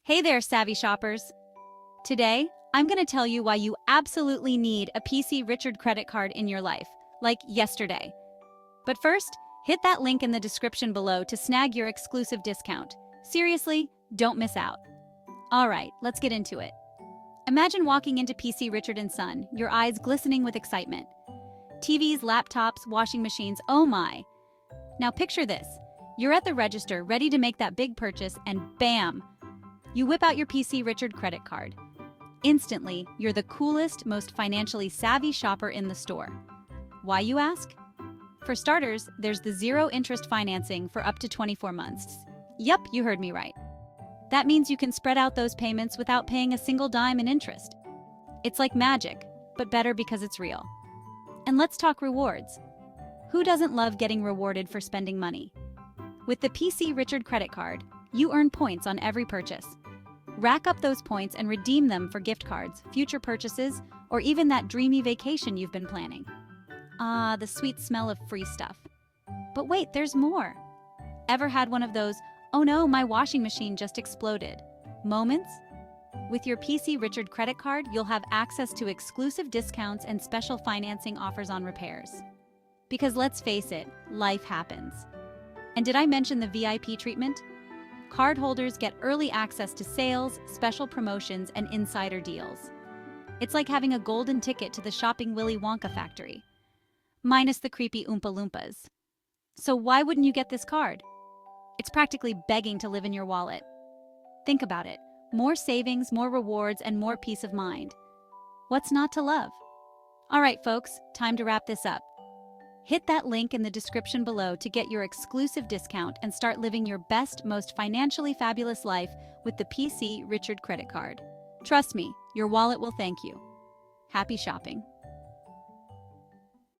Hey there, savvy shoppers. Today, I'm going to tell you why you absolutely need a PC Richard credit card in your life, like yesterday. But first, hit that link in the description below to snag your exclusive discount. Seriously, don't miss out. All right, let's get into it. Imagine walking into PC Richard & Son, your eyes glistening with excitement. TVs, laptops, washing machines, oh my. Now picture this. You're at the register, ready to make that big purchase, and bam! You whip out your PC Richard credit card. Instantly, you're the coolest, most financially savvy shopper in the store. Why, you ask? For starters, there's the zero-interest financing for up to 24 months. Yup, you heard me right. That means you can spread out those payments without paying a single dime in interest. It's like magic, but better because it's real. And let's talk rewards. Who doesn't love getting rewarded for spending money? With the PC Richard credit card, you earn points on every purchase. Rack up those points and redeem them for gift cards, future purchases, or even that dreamy vacation you've been planning. Ah, the sweet smell of free stuff. But wait, there's more. Ever had one of those, oh no, my washing machine just exploded moments? With your PC Richard credit card, you'll have access to exclusive discounts and special financing offers on repairs. Because let's face it, life happens. And did I mention the VIP treatment? Cardholders get early access to sales, special promotions, and insider deals. It's like having a golden ticket to the shopping Willy Wonka factory. Minus the creepy Oompa Loompas. So why wouldn't you get this card? It's practically begging to live in your wallet. Think about it. More savings, more rewards, and more peace of mind. What's not to love? All right, folks, time to wrap this up. Hit that link in the description below to get your exclusive discount and start living your best, most financially fabulous life with the PC Richard credit card. Trust me, your wallet will thank you. Happy shopping.